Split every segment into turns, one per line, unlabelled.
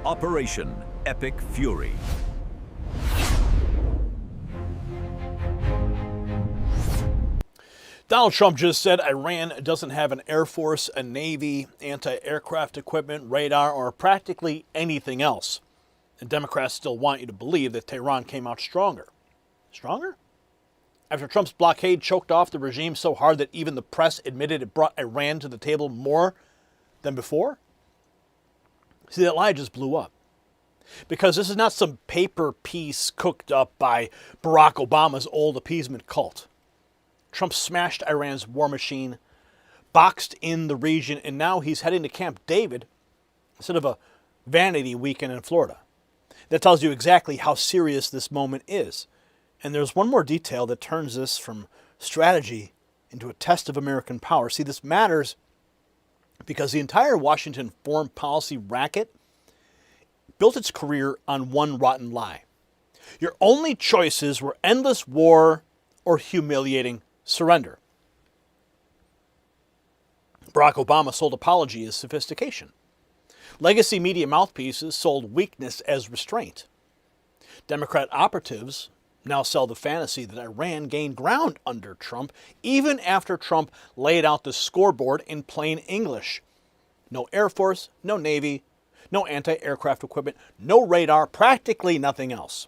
Operation Epic Fury.
Donald Trump just said Iran doesn't have an air force, a navy, anti-aircraft equipment, radar, or practically anything else. And Democrats still want you to believe that Tehran came out stronger. Stronger? After Trump's blockade choked off the regime so hard that even the press admitted it brought Iran to the table more than before? See, that lie just blew up. Because this is not some paper piece cooked up by Barack Obama's old appeasement cult. Trump smashed Iran's war machine, boxed in the region, and now he's heading to Camp David instead of a vanity weekend in Florida. That tells you exactly how serious this moment is. And there's one more detail that turns this from strategy into a test of American power. See, this matters because the entire Washington foreign policy racket built its career on one rotten lie. Your only choices were endless war or humiliating surrender. Barack Obama sold apology as sophistication. Legacy media mouthpieces sold weakness as restraint. Democrat operatives now sell the fantasy that Iran gained ground under Trump, even after Trump laid out the scoreboard in plain English. No Air Force, no Navy, no anti-aircraft equipment, no radar, practically nothing else.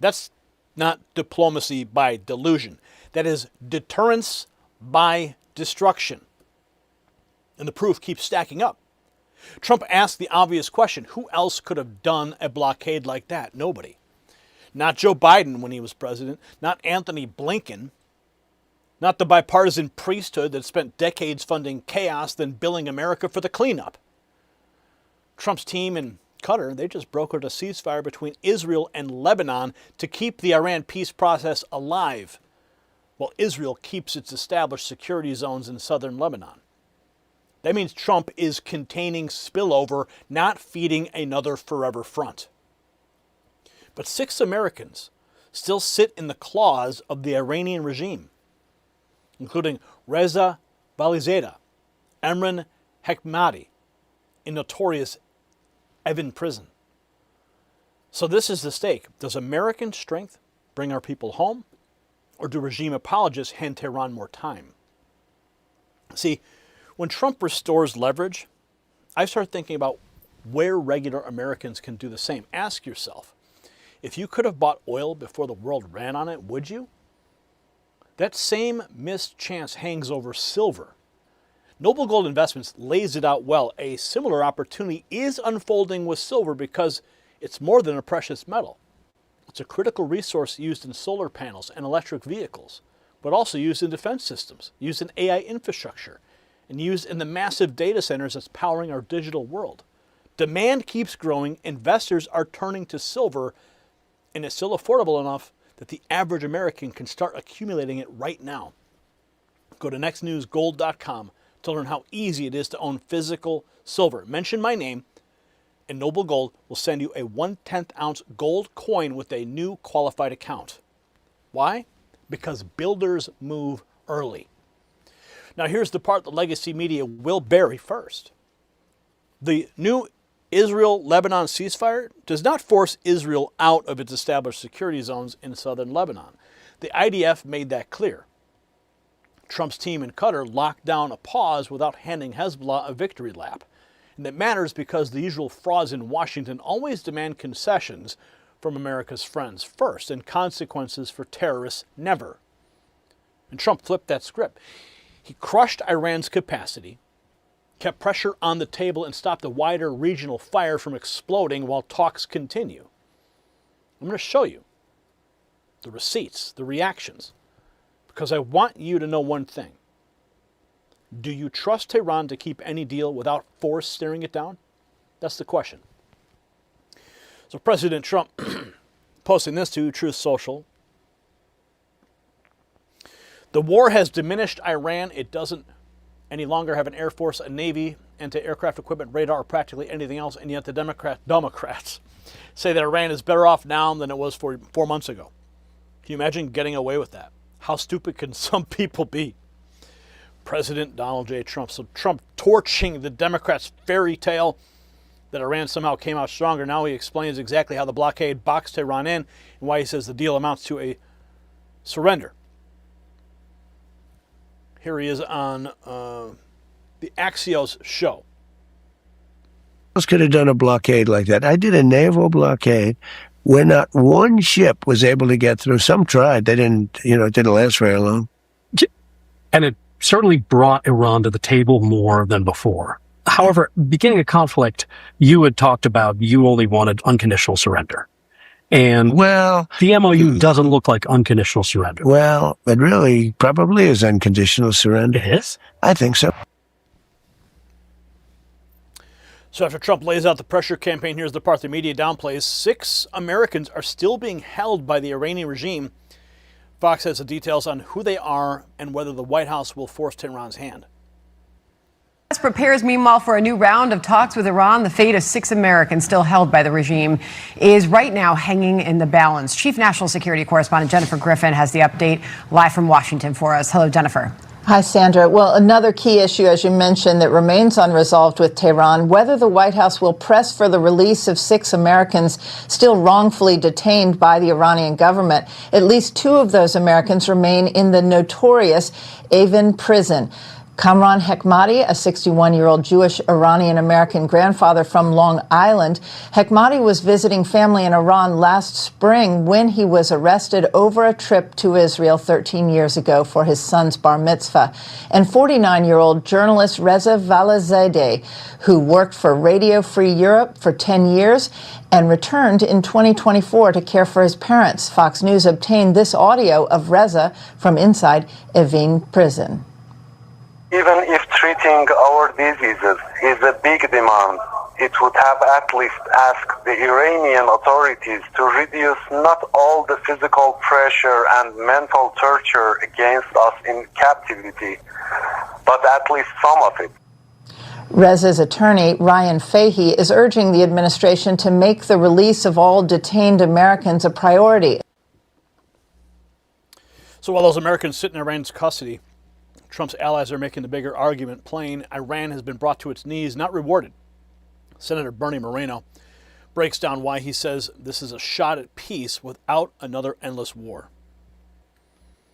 That's not diplomacy by delusion. That is deterrence by destruction. And the proof keeps stacking up. Trump asked the obvious question, who else could have done a blockade like that? Nobody. Not Joe Biden when he was president, not Antony Blinken, not the bipartisan priesthood that spent decades funding chaos then billing America for the cleanup. Trump's team in Qatar, they just brokered a ceasefire between Israel and Lebanon to keep the Iran peace process alive, while Israel keeps its established security zones in southern Lebanon. That means Trump is containing spillover, not feeding another forever front. But 6 Americans still sit in the claws of the Iranian regime, including Reza Valizadeh, Emran Hekmati, in notorious Evin prison. So this is the stake. Does American strength bring our people home, or do regime apologists hand Tehran more time? See, when Trump restores leverage, I start thinking about where regular Americans can do the same. Ask yourself, if you could have bought oil before the world ran on it, would you? That same missed chance hangs over silver. Noble Gold Investments lays it out well. A similar opportunity is unfolding with silver because it's more than a precious metal. It's a critical resource used in solar panels and electric vehicles, but also used in defense systems, used in AI infrastructure, and used in the massive data centers that's powering our digital world. Demand keeps growing, investors are turning to silver, and it's still affordable enough that the average American can start accumulating it right now. Go to nextnewsgold.com to learn how easy it is to own physical silver. Mention my name, and Noble Gold will send you a 1/10 ounce gold coin with a new qualified account. Why? Because builders move early. Now here's the part the legacy media will bury first. The new Israel-Lebanon ceasefire does not force Israel out of its established security zones in southern Lebanon. The IDF made that clear. Trump's team in Qatar locked down a pause without handing Hezbollah a victory lap. And that matters because the usual frauds in Washington always demand concessions from America's friends first, and consequences for terrorists never. And Trump flipped that script. He crushed Iran's capacity, kept pressure on the table, and stopped a wider regional fire from exploding while talks continue. I'm going to show you the receipts, the reactions, because I want you to know one thing. Do you trust Tehran to keep any deal without force staring it down? That's the question. So President Trump posting this to Truth Social. The war has diminished Iran. It doesn't any longer have an air force, a navy, anti-aircraft equipment, radar, or practically anything else, and yet the Democrats say that Iran is better off now than it was 4 months ago. Can you imagine getting away with that? How stupid can some people be? President Donald J. Trump. So Trump torching the Democrats' fairy tale that Iran somehow came out stronger. Now he explains exactly how the blockade boxed Tehran in and why he says the deal amounts to a surrender. Here he is on the Axios show.
Could have done a blockade like that. I did a naval blockade where not one ship was able to get through. Some tried. They didn't, it didn't last very long.
And it certainly brought Iran to the table more than before. However, beginning a conflict, you had talked about you only wanted unconditional surrender. And the MOU doesn't look like unconditional surrender.
Well, it really probably is unconditional surrender.
It is?
I think so.
So after Trump lays out the pressure campaign, here's the part the media downplays. 6 Americans are still being held by the Iranian regime. Fox has the details on who they are and whether the White House will force Tehran's hand.
Prepares, meanwhile, for a new round of talks with Iran. The fate of 6 Americans still held by the regime is right now hanging in the balance. Chief National Security Correspondent Jennifer Griffin has the update live from Washington for us. Hello, Jennifer.
Hi, Sandra. Well, another key issue, as you mentioned, that remains unresolved with Tehran, whether the White House will press for the release of 6 Americans still wrongfully detained by the Iranian government. At least 2 of those Americans remain in the notorious Evin prison. Kamran Hekmati, a 61-year-old Jewish Iranian-American grandfather from Long Island. Hekmati was visiting family in Iran last spring when he was arrested over a trip to Israel 13 years ago for his son's bar mitzvah. And 49-year-old journalist Reza Valazadeh, who worked for Radio Free Europe for 10 years and returned in 2024 to care for his parents. Fox News obtained this audio of Reza from inside Evin prison.
Even if treating our diseases is a big demand, it would have at least asked the Iranian authorities to reduce not all the physical pressure and mental torture against us in captivity, but at least some of it.
Reza's attorney, Ryan Fahey, is urging the administration to make the release of all detained Americans a priority.
So while those Americans sit in Iran's custody, Trump's allies are making the bigger argument plain. Iran has been brought to its knees, not rewarded. Senator Bernie Moreno breaks down why he says this is a shot at peace without another endless war.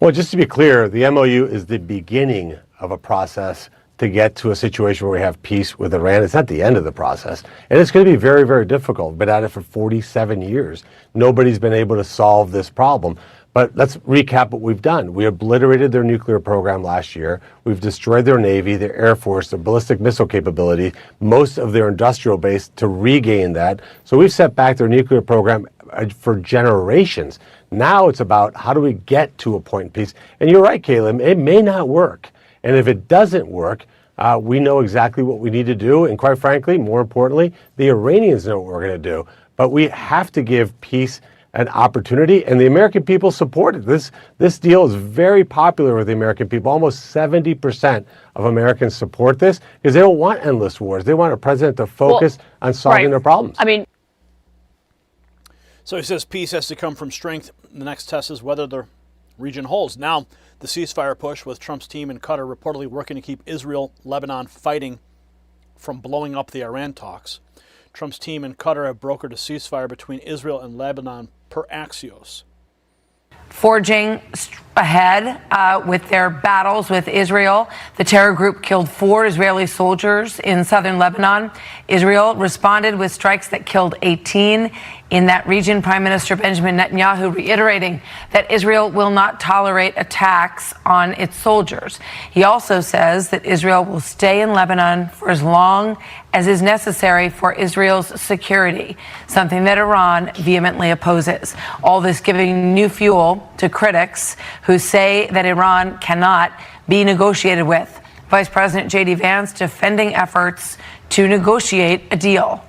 Well, just to be clear, the MOU is the beginning of a process to get to a situation where we have peace with Iran. It's not the end of the process. And it's going to be very, very difficult. Been at it for 47 years. Nobody's been able to solve this problem. But let's recap what we've done. We obliterated their nuclear program last year. We've destroyed their Navy, their Air Force, their ballistic missile capability, most of their industrial base to regain that. So we've set back their nuclear program for generations. Now it's about how do we get to a point in peace. And you're right, Caleb, it may not work. And if it doesn't work, we know exactly what we need to do. And quite frankly, more importantly, the Iranians know what we're going to do. But we have to give peace an opportunity, and the American people support it. This deal is very popular with the American people. Almost 70% of Americans support this because they don't want endless wars. They want a president to focus on solving their problems.
So he says peace has to come from strength. The next test is whether the region holds. Now, the ceasefire push with Trump's team in Qatar reportedly working to keep Israel, Lebanon fighting from blowing up the Iran talks. Trump's team in Qatar have brokered a ceasefire between Israel and Lebanon per Axios.
Forging ahead with their battles with Israel. The terror group killed 4 Israeli soldiers in southern Lebanon. Israel responded with strikes that killed 18 in that region. Prime Minister Benjamin Netanyahu reiterating that Israel will not tolerate attacks on its soldiers. He also says that Israel will stay in Lebanon for as long as is necessary for Israel's security, something that Iran vehemently opposes. All this giving new fuel to critics who say that Iran cannot be negotiated with. Vice President J.D. Vance defending efforts to negotiate a deal.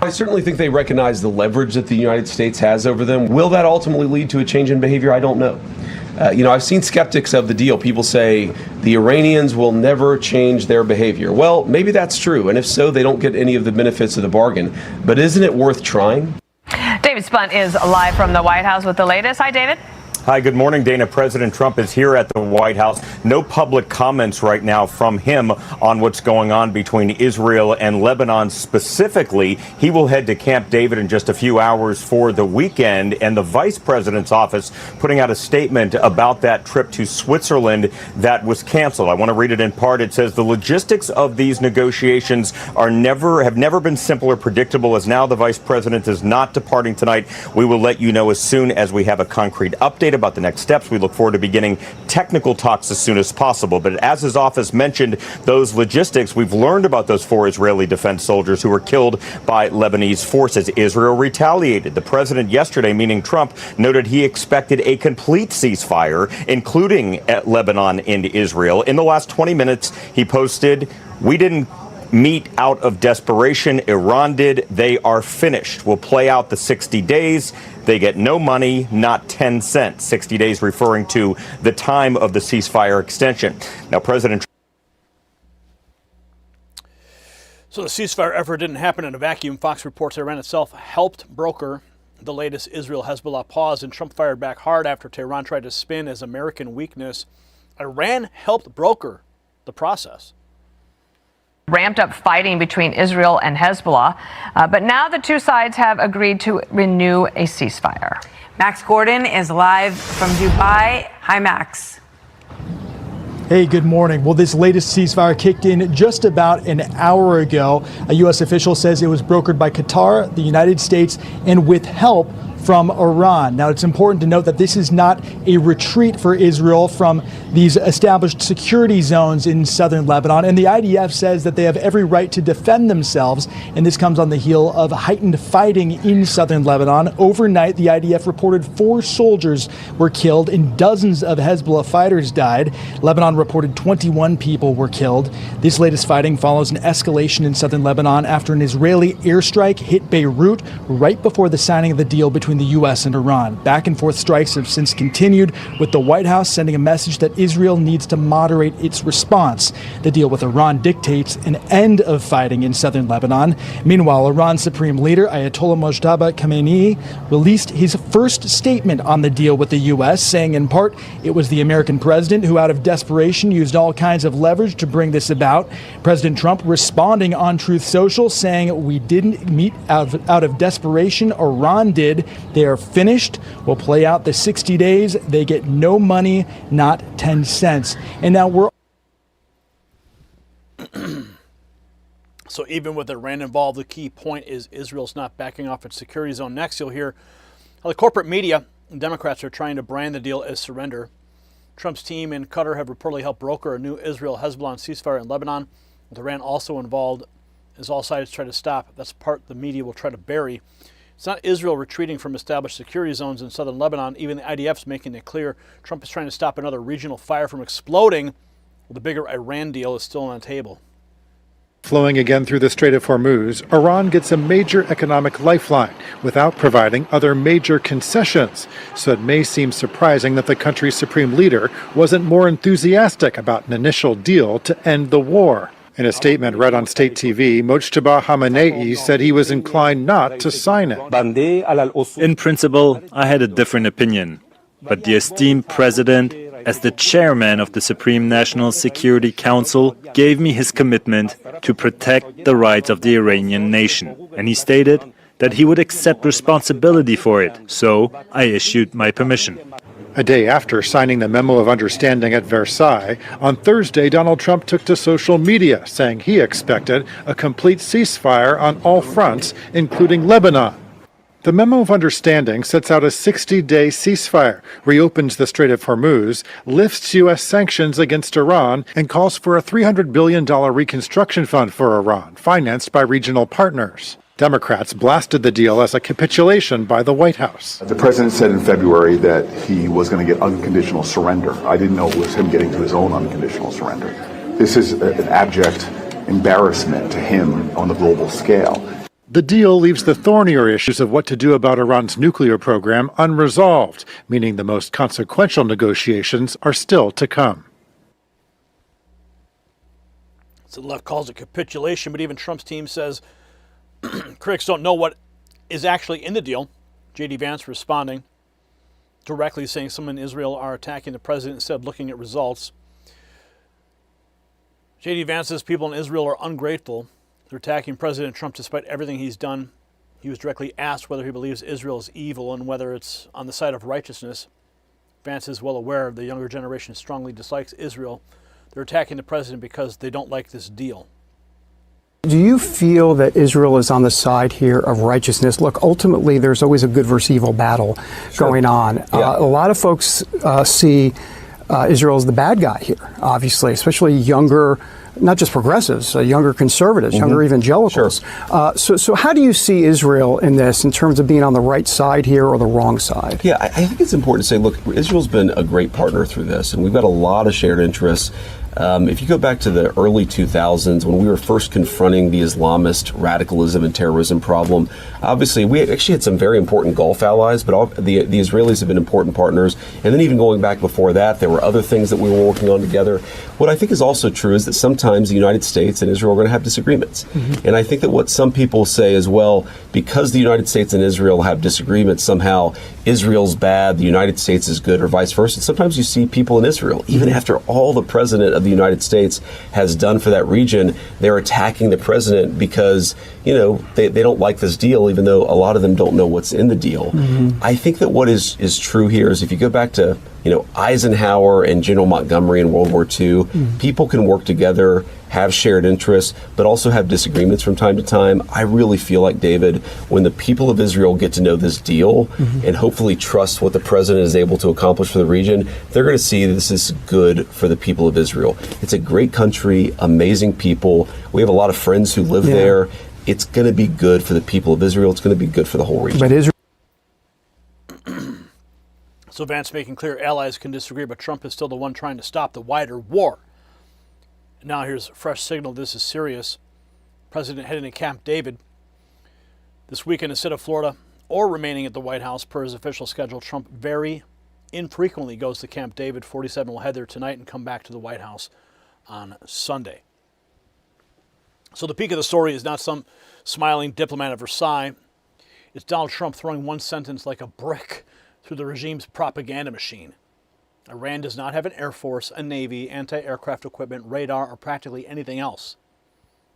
I certainly think they recognize the leverage that the United States has over them. Will that ultimately lead to a change in behavior? I don't know. I've seen skeptics of the deal. People say the Iranians will never change their behavior. Well, maybe that's true. And if so, they don't get any of the benefits of the bargain. But isn't it worth trying?
David Spunt is live from the White House with the latest. Hi, David. Hi, good morning, Dana. President Trump is here at the White House. No public comments right now from him on what's going on between Israel and Lebanon specifically. He will head to Camp David in just a few hours for the weekend, and the vice president's office putting out a statement about that trip to Switzerland that was canceled. I want to read it in part. It says the logistics of these negotiations have never been simple or predictable. As now the vice president is not departing tonight, we will let you know as soon as we have a concrete update about the next steps. We look forward to beginning technical talks as soon as possible. But as his office mentioned, those logistics, we've learned about those 4 Israeli defense soldiers who were killed by Lebanese forces. Israel retaliated. The president yesterday, meaning Trump, noted he expected a complete ceasefire, including Lebanon and Israel. In the last 20 minutes, he posted, "We didn't meet out of desperation. Iran did. They are finished. We'll play out the 60 days. They get no money, not 10 cents. 60 days referring to the time of the ceasefire extension." Now,
So the ceasefire effort didn't happen in a vacuum. Fox reports Iran itself helped broker the latest Israel-Hezbollah pause, and Trump fired back hard after Tehran tried to spin as American weakness. Iran helped broker the process.
Ramped up fighting between Israel and Hezbollah, but now the two sides have agreed to renew a ceasefire.
Max Gordon is live from Dubai. Hi, Max.
Hey, good morning. Well, this latest ceasefire kicked in just about an hour ago. A U.S. official says it was brokered by Qatar, the United States, and with help from Iran. Now, it's important to note that this is not a retreat for Israel from these established security zones in southern Lebanon, and the IDF says that they have every right to defend themselves, and this comes on the heel of heightened fighting in southern Lebanon. Overnight, the IDF reported 4 soldiers were killed and dozens of Hezbollah fighters died. Lebanon reported 21 people were killed. This latest fighting follows an escalation in southern Lebanon after an Israeli airstrike hit Beirut right before the signing of the deal between the U.S. and Iran. Back and forth strikes have since continued, with the White House sending a message that Israel needs to moderate its response. The deal with Iran dictates an end of fighting in southern Lebanon. Meanwhile, Iran's supreme leader, Ayatollah Mojtaba Khamenei, released his first statement on the deal with the U.S., saying in part it was the American president who, out of desperation, used all kinds of leverage to bring this about. President Trump responding on Truth Social, saying we didn't meet out of desperation, Iran did. They are finished. We'll play out the 60 days. They get no money, not 10 cents. And now we're...
So even with Iran involved, the key point is Israel's not backing off its security zone. Next, you'll hear how the corporate media and Democrats are trying to brand the deal as surrender. Trump's team in Qatar have reportedly helped broker a new Israel-Hezbollah ceasefire in Lebanon, with Iran also involved as all sides try to stop. That's part the media will try to bury. It's not Israel retreating from established security zones in southern Lebanon. Even the IDF's making it clear Trump is trying to stop another regional fire from exploding. Well, the bigger Iran deal is still on the table.
Flowing again through the Strait of Hormuz, Iran gets a major economic lifeline without providing other major concessions. So it may seem surprising that the country's supreme leader wasn't more enthusiastic about an initial deal to end the war. In a statement read on state TV, Mojtaba Khamenei said he was inclined not to sign it.
In principle, I had a different opinion. But the esteemed president, as the chairman of the Supreme National Security Council, gave me his commitment to protect the rights of the Iranian nation. And he stated that he would accept responsibility for it. So I issued my permission.
A day after signing the memo of understanding at Versailles, on Thursday, Donald Trump took to social media, saying he expected a complete ceasefire on all fronts, including Lebanon. The memo of understanding sets out a 60-day ceasefire, reopens the Strait of Hormuz, lifts U.S. sanctions against Iran, and calls for a $300 billion reconstruction fund for Iran, financed by regional partners. Democrats blasted the deal as a capitulation by the White House.
The president said in February that he was going to get unconditional surrender. I didn't know it was him getting to his own unconditional surrender. This is an abject embarrassment to him on the global scale.
The deal leaves the thornier issues of what to do about Iran's nuclear program unresolved, meaning the most consequential negotiations are still to come.
So the left calls it capitulation, but even Trump's team says critics don't know what is actually in the deal. J.D. Vance responding. directly saying some in Israel are attacking the president instead of looking at results. J.D. Vance says people in Israel are ungrateful. They're attacking President Trump despite everything he's done. He was directly asked whether he believes Israel is evil and whether it's on the side of righteousness. Vance is well aware the younger generation strongly dislikes Israel. They're attacking the president because they don't like this deal.
Do you feel that Israel is on the side here of righteousness? Look, ultimately, there's always a good versus evil battle going on.
Yeah.
A lot of folks see Israel as the bad guy here, obviously, especially younger, not just progressives, younger conservatives, younger evangelicals. So how do you see Israel in this in terms of being on the right side here or the wrong side?
Yeah, I think it's important to say, look, Israel's been a great partner through this, and we've got a lot of shared interests. If you go back to the early 2000s, when we were first confronting the Islamist radicalism and terrorism problem, obviously we actually had some very important Gulf allies, but the Israelis have been important partners. And then even going back before that, there were other things that we were working on together. What I think is also true is that sometimes the United States and Israel are going to have disagreements. And I think that what some people say as well, because the United States and Israel have disagreements, somehow Israel's bad, the United States is good, or vice versa. Sometimes you see people in Israel, even after all the president of the United States has done for that region, they're attacking the president because, you know, they don't like this deal, even though a lot of them don't know what's in the deal. I think that what is true here is if you go back to, you know, Eisenhower and General Montgomery in World War II, people can work together, have shared interests, but also have disagreements from time to time. I really feel like, David, when the people of Israel get to know this deal and hopefully trust what the president is able to accomplish for the region, they're going to see this is good for the people of Israel. It's a great country, amazing people. We have a lot of friends who live there. It's going to be good for the people of Israel. It's going to be good for the whole region.
But Israel.
So Vance making clear allies can disagree, but Trump is still the one trying to stop the wider war. Now here's a fresh signal this is serious. President heading to Camp David this weekend instead of Florida or remaining at the White House per his official schedule. Trump very infrequently goes to Camp David. 47 will head there tonight and come back to the White House on Sunday. So the peak of the story is not some smiling diplomat at Versailles. It's Donald Trump throwing one sentence like a brick through the regime's propaganda machine. Iran does not have an air force, a navy, anti-aircraft equipment, radar, or practically anything else.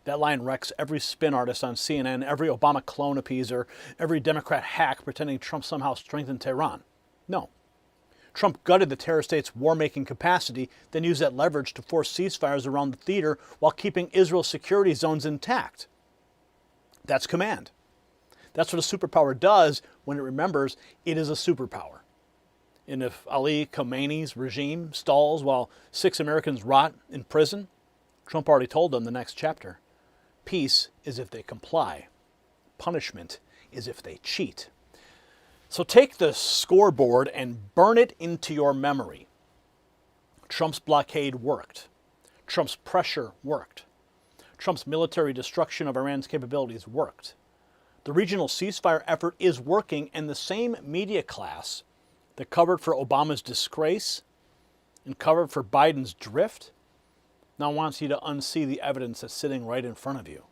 That line wrecks every spin artist on CNN, every Obama clone appeaser, every Democrat hack pretending Trump somehow strengthened Tehran. No. Trump gutted the terror state's war-making capacity, then used that leverage to force ceasefires around the theater while keeping Israel's security zones intact. That's command. That's what a superpower does when it remembers it is a superpower. And if Ali Khamenei's regime stalls while 6 Americans rot in prison, Trump already told them the next chapter. Peace is if they comply. Punishment is if they cheat. So take the scoreboard and burn it into your memory. Trump's blockade worked. Trump's pressure worked. Trump's military destruction of Iran's capabilities worked. The regional ceasefire effort is working, and the same media class that covered for Obama's disgrace and covered for Biden's drift now wants you to unsee the evidence that's sitting right in front of you.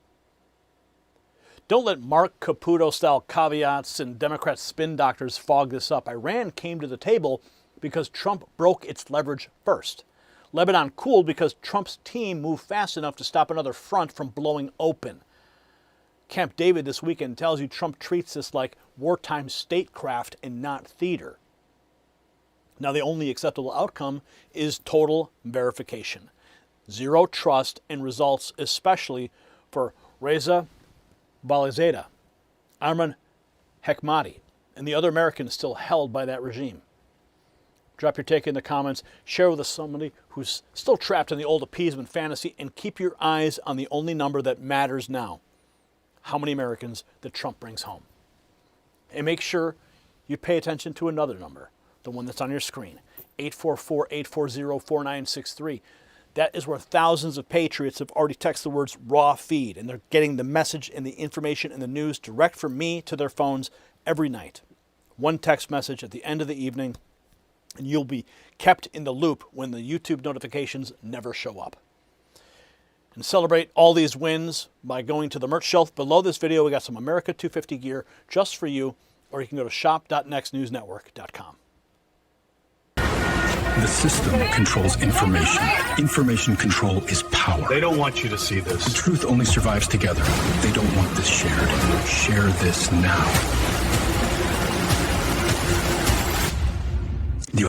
Don't let Mark Caputo-style caveats and Democrat spin doctors fog this up. Iran came to the table because Trump broke its leverage first. Lebanon cooled because Trump's team moved fast enough to stop another front from blowing open. Camp David this weekend tells you Trump treats this like wartime statecraft and not theater. Now, the only acceptable outcome is total verification. Zero trust and results, especially for Reza Balizadeh, Arman Hekmati, and the other Americans still held by that regime. Drop your take in the comments, share with us somebody who's still trapped in the old appeasement fantasy, and keep your eyes on the only number that matters now. How many Americans that Trump brings home. And make sure you pay attention to another number, the one that's on your screen, 844-840-4963. That is where thousands of patriots have already texted the words raw feed, and they're getting the message and the information and the news direct from me to their phones every night. One text message at the end of the evening, and you'll be kept in the loop when the YouTube notifications never show up. And celebrate all these wins by going to the merch shelf below this video. We got some America 250 gear just for you, or you can go to shop.nextnewsnetwork.com.
The system controls information. Information control is power.
They don't want you to see this.
The truth only survives together. They don't want this shared. Share this now.